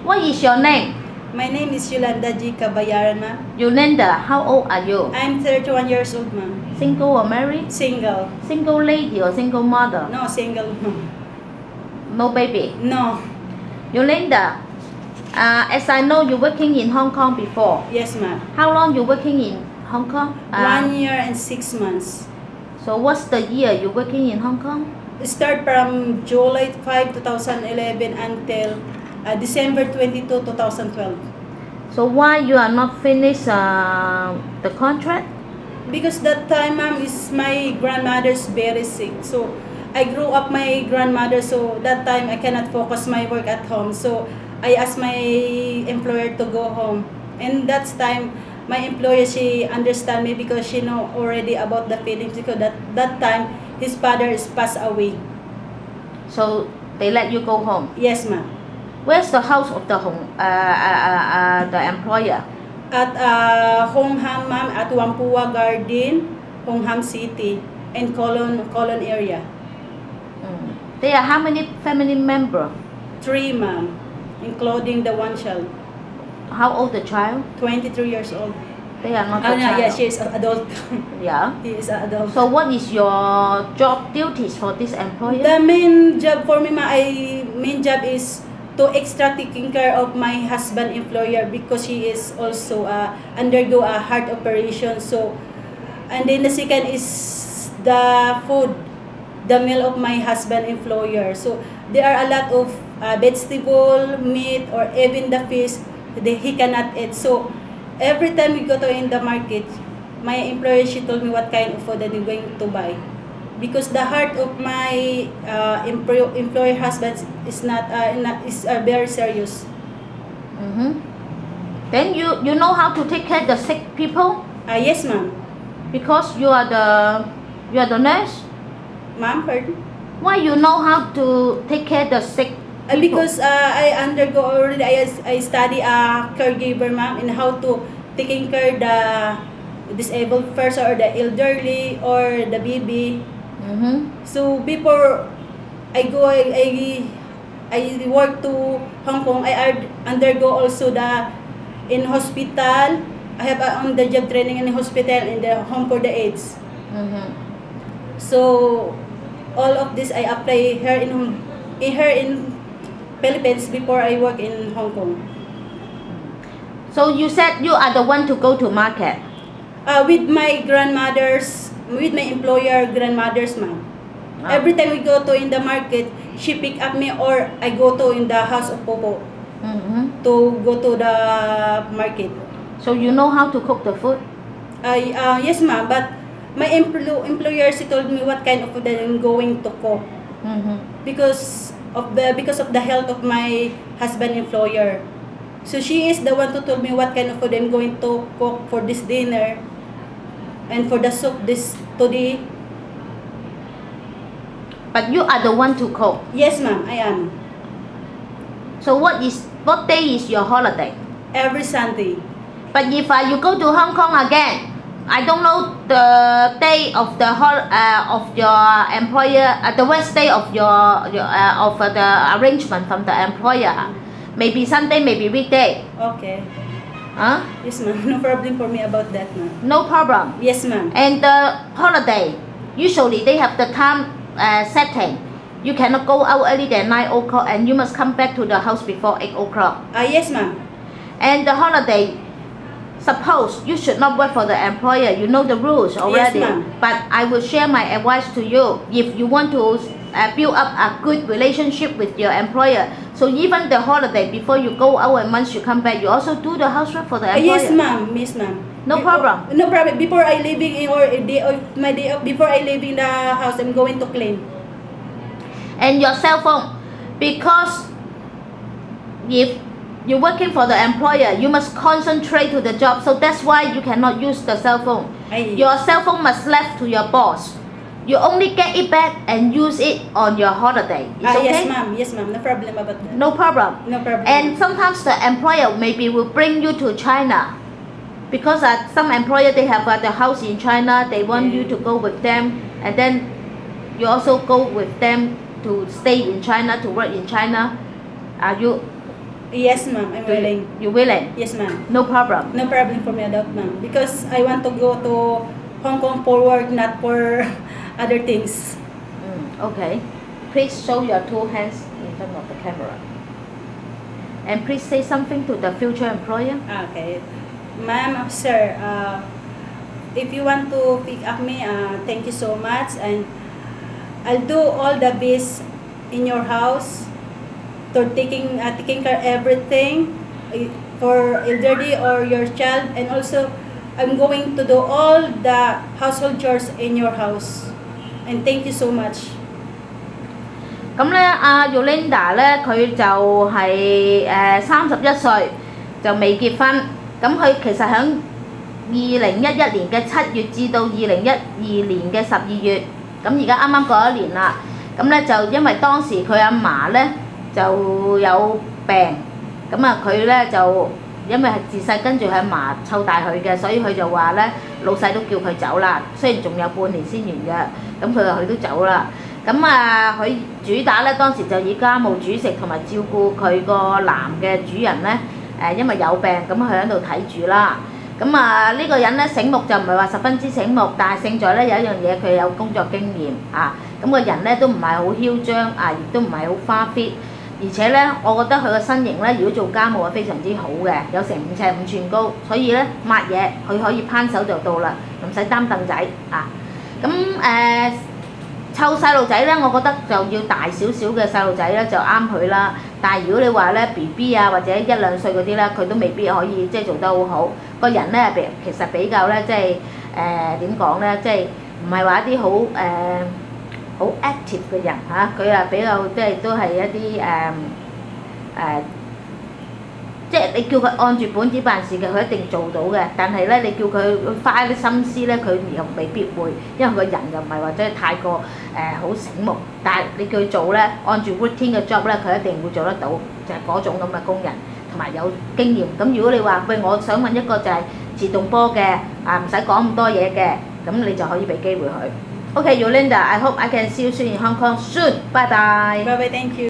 What is your name? My name is Yolanda G. Cabayaran, ma'am. Yolanda, how old are you? I'm 31 years old, ma'am. Single or married? Single. Single lady or single mother? No, single, ma'am. No baby? No. Yolanda, as I know you're working in Hong Kong before. Yes, ma'am. How long you working in Hong Kong? 1 year and 6 months. So what's the year you're working in Hong Kong? Start from July 5, 2011 until December 22, 2012. So why you are not finished the contract? Because that time, ma'am, is my grandmother's very sick. So I grew up my grandmother, so that time I cannot focus my work at home. So I asked my employer to go home. And that time, my employer, she understand me because she know already about the feelings, because that time his father is passed away. So they let you go home. Yes, ma'am. Where's the house of the the employer? At Hong Ham, ma'am, at Whampoa Garden, Hong Ham City, and Colon area. There are how many family members? 3, ma'am, including the one child. How old the child? 23 years old. They are not the child. Yeah, she is an adult. Yeah. He is an adult. So what is your job duties for this employer? The main job for me, main job is to extra taking care of my husband employer, because he is also undergo a heart operation. So, and then the second is the food, the meal of my husband employer. So there are a lot of vegetable, meat, or even the fish that he cannot eat. So every time we go to in the market, my employer, she told me what kind of food that I'm going to buy, because the heart of my employer husband is not is very serious. Then you know how to take care of the sick people? Yes, ma'am. Because you are the nurse. Ma'am, pardon? Why you know how to take care of the sick people? Because I undergo already. I study a caregiver, ma'am, in how to taking care the disabled person or the elderly or the baby. So before I go, I work to Hong Kong. I undergo also in hospital. I have on the job training in the hospital in the home for the AIDS. So all of this I apply here in Philippines before I work in Hong Kong. So you said you are the one to go to market. With my grandmothers, with my employer grandmothers, ma'am. Every time we go to in the market, she pick up me, or I go to in the house of Popo to go to the market. So you know how to cook the food? Yes, ma'am. But my employer, she told me what kind of food I'm going to cook, because of the health of my husband employer. So she is the one who told me what kind of food I'm going to cook for this dinner and for the soup this today. But you are the one to cook. Yes, ma'am, I am. So what day is your holiday? Every Sunday. But if you go to Hong Kong again, I don't know the day of of your employer, the worst day of of the arrangement from the employer. Maybe Sunday, maybe weekday. Okay. Huh? Yes, ma'am. No problem for me about that, ma'am. No problem. Yes, ma'am. And the holiday, usually they have the time setting. You cannot go out early than 9 o'clock, and you must come back to the house before 8 o'clock. Yes, ma'am. And the holiday, suppose you should not work for the employer. You know the rules already. Yes, ma'am. But I will share my advice to you. If you want to build up a good relationship with your employer, so even the holiday, before you go out and once you come back, you also do the housework for the employer. Yes, ma'am. Yes, ma'am. No problem. No problem. Before I leaving in, or my day off, before I leaving the house, I'm going to clean. And your cell phone, because if you're working for the employer, you must concentrate to the job. So that's why you cannot use the cell phone. Your cell phone must left to your boss. You only get it back and use it on your holiday. It's okay? Yes, ma'am. Yes, ma'am. No problem about that. No problem. No problem. And sometimes the employer maybe will bring you to China, because some employer, they have the house in China. They want you to go with them, and then you also go with them to stay in China, to work in China. Yes, ma'am. I'm willing. You willing? Yes, ma'am. No problem. No problem for me adult, ma'am. Because I want to go to Hong Kong for work, not for other things. Okay. Please show your two hands in front of the camera. And please say something to the future employer. Okay. Ma'am, sir, if you want to pick up me, thank you so much. And I'll do all the best in your house to taking care everything for elderly or your child. And also, I'm going to do all the household chores in your house. And thank you so much. 咁咧，阿 Yolinda 咧，佢就係31歲，就未結婚。咁佢其實喺2011年嘅7月至到2012年嘅12月，咁而家啱啱過1年啦。咁咧就因為當時佢阿嫲咧就有病，咁啊佢咧就因為係自細跟住佢阿嫲湊大佢嘅，所以佢就話咧老細都叫佢走啦。雖然仲有半年先完約，咁佢話佢都走啦。咁啊，佢主打咧當時就以家務煮食同埋照顧佢個男嘅主人咧，因為有病，咁佢喺度睇住啦。咁啊，呢個人咧醒目就唔係話十分之醒目，但係勝在咧有一樣嘢佢有工作經驗啊。咁個人咧都唔係好囂張啊，亦都唔係好花 fit， 而且咧我覺得佢個身形咧如果做家務係非常之好嘅，有成5尺5寸高，所以咧抹嘢佢可以攀手就到啦，唔使擔凳仔啊。咁湊細路仔咧，我覺得就要大少少嘅細路仔咧就啱佢啦。但係如果你話咧 BB 啊或者1、2歲嗰啲咧，佢都未必可以即係做得好好。個人咧其實比較咧即係點講咧，即係唔係話一啲好active 嘅人嚇，佢啊比較即係都係一啲即係你叫佢按住本子辦事嘅，佢一定做到嘅。但係咧，你叫佢花啲心思咧，佢又未必會，因為佢個人又唔係話真係太過好醒目。但係你叫佢做咧，按住 routine 嘅 job 咧，佢一定會做得到，就係嗰種咁嘅工人，同埋有經驗。咁如果你話喂，我想揾一個就係自動波嘅唔使講咁多嘢嘅，咁你就可以俾機會佢。Okay, Yolinda, I hope I can see you soon in Hong Kong soon. Bye bye. Bye bye, thank you.